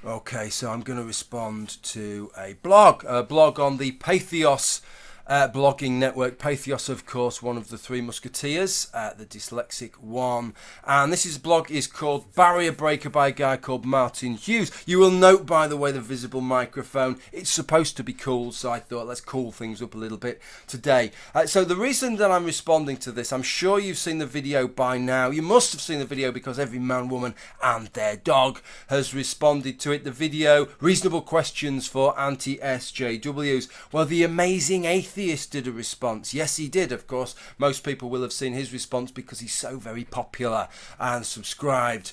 Okay, so I'm going to respond to a blog on the Patheos blogging network. Patheos, of course, one of the three musketeers, the dyslexic one. And this blog is called Barrier Breaker by a guy called Martin Hughes. You will note, by the way, the visible microphone. It's supposed to be cool, so I thought let's cool things up a little bit today. So the reason that I'm responding to this, I'm sure you've seen the video by now. You must have seen the video because every man, woman and their dog has responded to it. The video, reasonable questions for anti-sjws. Well, the amazing Atheist did a response. Yes, he did, of course. Most people will have seen his response because he's so very popular and subscribed.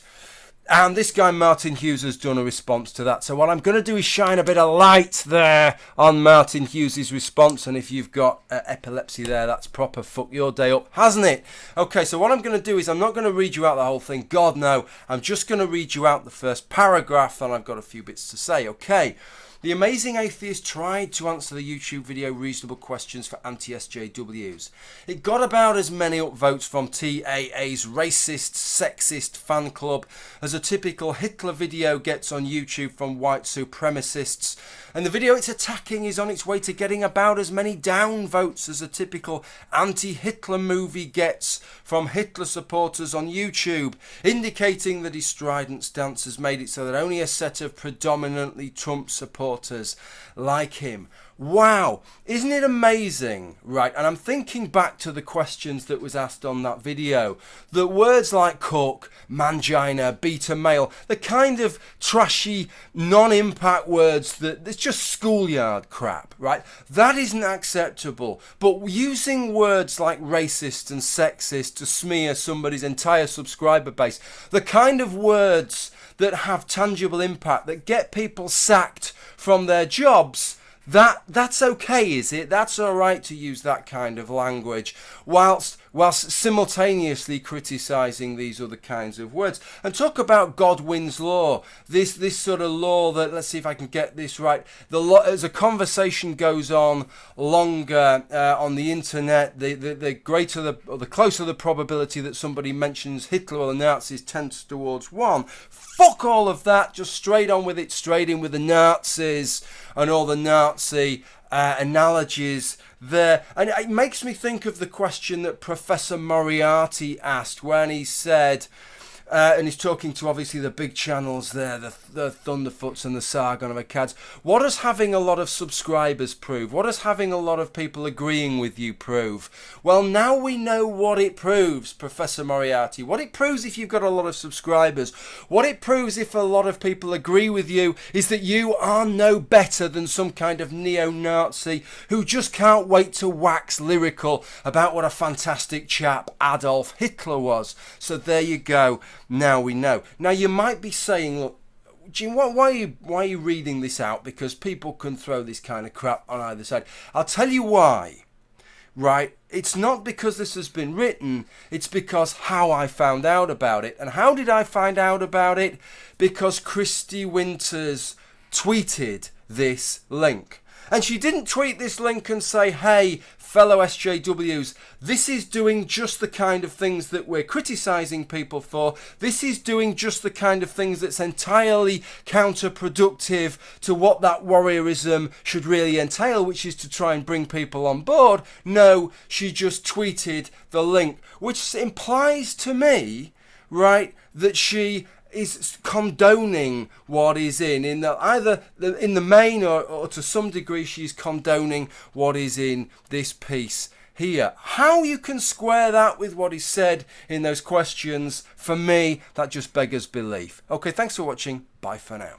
And this guy, Martin Hughes, has done a response to that. So what I'm going to do is shine a bit of light there on Martin Hughes' response. And if you've got epilepsy there, that's proper fuck your day up, hasn't it? Okay, so what I'm going to do is I'm not going to read you out the whole thing. God, no. I'm just going to read you out the first paragraph, and I've got a few bits to say. Okay. The amazing Atheist tried to answer the YouTube video reasonable questions for anti-sjws. It got about as many upvotes from TAA's racist, sexist fan club as a typical Hitler video gets on YouTube from white supremacists. And the video it's attacking is on its way to getting about as many downvotes as a typical anti-Hitler movie gets from Hitler supporters on YouTube, indicating that his strident stance has made it so that only a set of predominantly Trump supporters like him. Wow, isn't it amazing? Right, and I'm thinking back to the questions that was asked on that video. The words like cuck, mangina, beta male, the kind of trashy, non-impact words that it's just schoolyard crap, right? That isn't acceptable. But using words like racist and sexist to smear somebody's entire subscriber base, the kind of words that have tangible impact, that get people sacked from their jobs, that's okay, is it? That's all right to use that kind of language whilst simultaneously criticising these other kinds of words. And talk about Godwin's law, this sort of law that, let's see if I can get this right, as a conversation goes on longer on the internet, the greater or the closer the probability that somebody mentions Hitler or the Nazis tends towards one. Fuck all of that, just straight on with it, straight in with the Nazis and all the Nazi analogies there. And it makes me think of the question that Professor Moriarty asked when he said, and he's talking to obviously the big channels there, the Thunderfoots and the Sargon of Akkad. What does having a lot of subscribers prove? What does having a lot of people agreeing with you prove? Well, now we know what it proves, Professor Moriarty. What it proves if you've got a lot of subscribers, what it proves if a lot of people agree with you, is that you are no better than some kind of neo-Nazi who just can't wait to wax lyrical about what a fantastic chap Adolf Hitler was. So there you go. Now we know. Now you might be saying, look, Jim, why are you reading this out? Because people can throw this kind of crap on either side. I'll tell you why. Right? It's not because this has been written. It's because how I found out about it. And how did I find out about it? Because Christy Winters tweeted this link. And she didn't tweet this link and say, hey, fellow SJWs, this is doing just the kind of things that we're criticising people for. This is doing just the kind of things that's entirely counterproductive to what that warriorism should really entail, which is to try and bring people on board. No, she just tweeted the link, which implies to me, right, that she is condoning what is either in the main or to some degree she's condoning what is in this piece here. How you can square that with what is said in those questions, for me, that just beggars belief. Okay, thanks for watching. Bye for now.